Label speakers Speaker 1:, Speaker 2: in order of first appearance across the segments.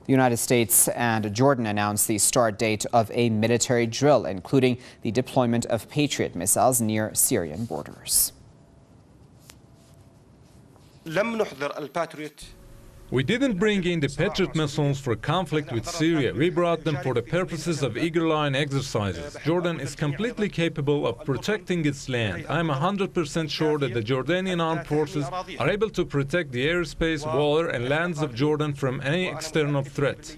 Speaker 1: The United States and Jordan announced the start date of a military drill, including the deployment of Patriot missiles near Syrian borders.
Speaker 2: We didn't bring in the Patriot missiles for conflict with Syria. We brought them for the purposes of Eagle Line exercises. Jordan is completely capable of protecting its land. I'm 100% sure that the Jordanian armed forces are able to protect the airspace, water and lands of Jordan from any external threat.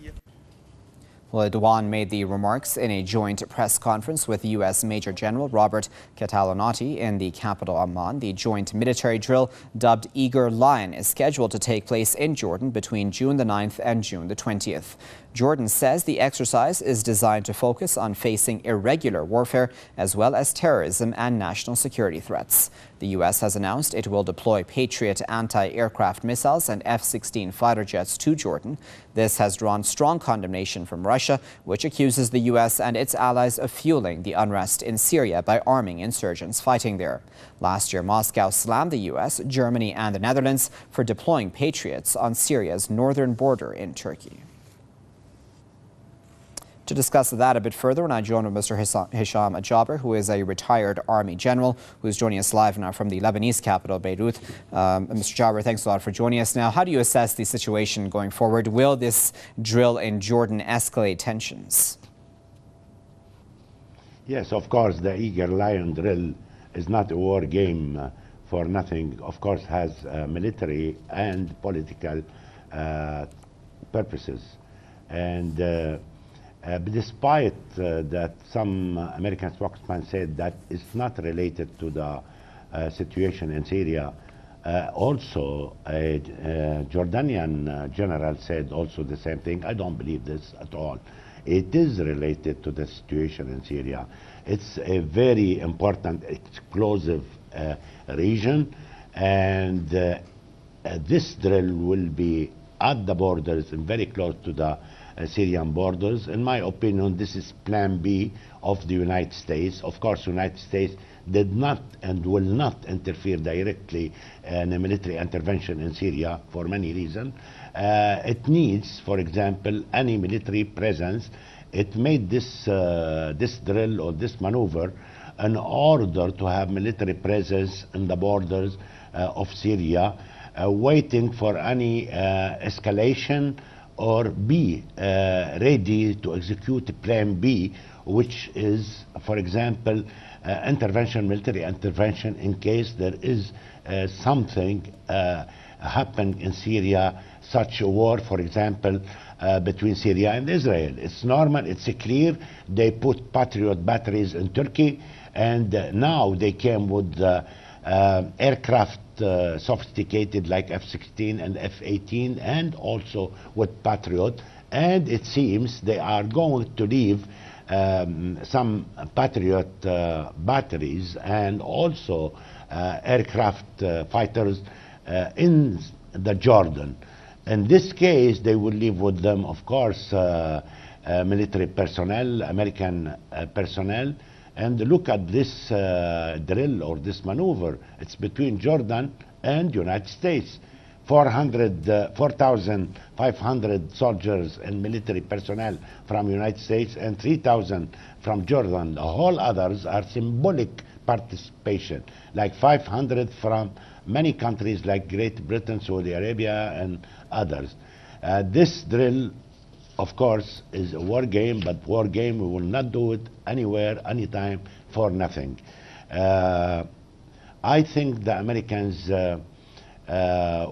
Speaker 1: Well, Erdogan made the remarks in a joint press conference with U.S. Major General Robert Catalanotti in the capital Amman. The joint military drill, dubbed Eagle Line, is scheduled to take place in Jordan between June the 9th and June the 20th. Jordan says the exercise is designed to focus on facing irregular warfare as well as terrorism and national security threats. The U.S. has announced it will deploy Patriot anti-aircraft missiles and F-16 fighter jets to Jordan. This has drawn strong condemnation from Russia, which accuses the U.S. and its allies of fueling the unrest in Syria by arming insurgents fighting there. Last year, Moscow slammed the U.S., Germany and the Netherlands for deploying Patriots on Syria's northern border in Turkey. To discuss that a bit further, we're now joined with Mr. Hisham Jaber, who is a retired Army general, who is joining us live now from the Lebanese capital, Beirut. Mr. Jaber, thanks a lot for joining us. Now, how do you assess the situation going forward? Will this drill in Jordan escalate tensions?
Speaker 3: Yes, of course, the Eagle Lion drill is not a war game for nothing. Of course, has military and political purposes. And but despite that some American spokesman said that it's not related to the situation in Syria, also a Jordanian general said also the same thing. I don't believe this at all. It is related to the situation in Syria. It's a very important, explosive region, and this drill will be at the borders and very close to the Syrian borders. In my opinion, this is Plan B of the United States. Of course, the United States did not and will not interfere directly in a military intervention in Syria for many reasons. It needs, for example, any military presence. It made this drill or this maneuver in order to have military presence in the borders of Syria, waiting for any escalation, or be ready to execute Plan B, which is, for example, military intervention in case there is something happen in Syria, such a war, for example, between Syria and Israel. It's normal, it's clear. They put Patriot batteries in Turkey, and now they came with aircraft sophisticated like F-16 and F-18, and also with Patriot, and it seems they are going to leave some Patriot batteries and also aircraft fighters in the Jordan. In this case, they will leave with them, of course, military personnel, American personnel. And look at this drill or this maneuver. It's between Jordan and United States. 4,500 soldiers and military personnel from United States and 3,000 from Jordan. The whole others are symbolic participation, like 500 from many countries like Great Britain, Saudi Arabia, and others. This drill, of course, is a war game, but war game, we will not do it anywhere, anytime, for nothing. I think the Americans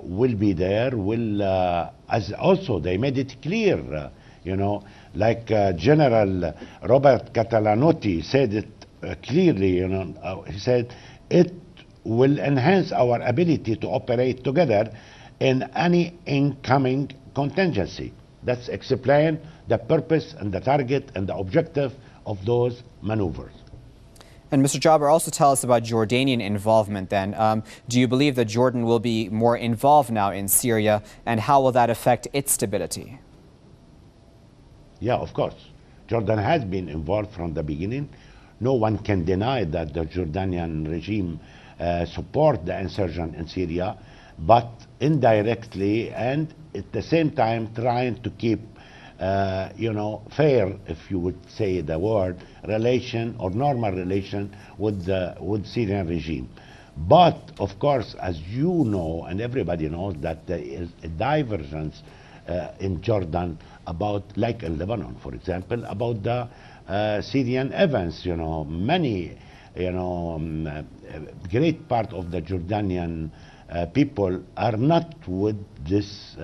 Speaker 3: will be there, as also they made it clear, you know, like General Robert Catalanotti said it clearly, you know, he said, it will enhance our ability to operate together in any incoming contingency. That's explain the purpose and the target and the objective of those maneuvers.
Speaker 1: And Mr. Jaber, also tell us about Jordanian involvement then. Do you believe that Jordan will be more involved now in Syria, and how will that affect its stability?
Speaker 3: Yeah, of course. Jordan has been involved from the beginning. No one can deny that the Jordanian regime support the insurgent in Syria, but indirectly and at the same time trying to keep you know, fair, if you would say the word, relation or normal relation with the Syrian regime. But of course, as you know, and everybody knows, that there is a divergence in Jordan about, like in Lebanon, for example, about the Syrian events. You know, many, you know, great part of the Jordanian people are not with this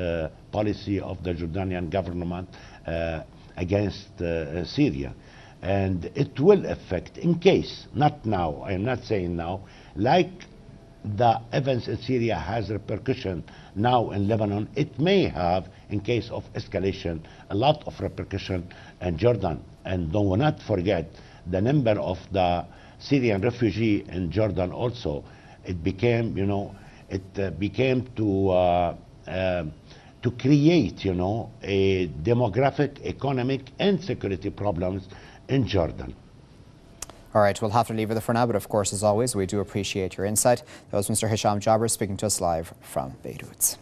Speaker 3: policy of the Jordanian government against Syria. And it will affect, in case, not now, I'm not saying now, like the events in Syria has repercussion now in Lebanon, it may have, in case of escalation, a lot of repercussion in Jordan. And do not forget the number of the Syrian refugee in Jordan also. It became, you know, it became to create, you know, a demographic, economic, and security problems in Jordan.
Speaker 1: All right, we'll have to leave it there for now, but of course, as always, we do appreciate your insight. That was Mr. Hisham Jabber speaking to us live from Beirut.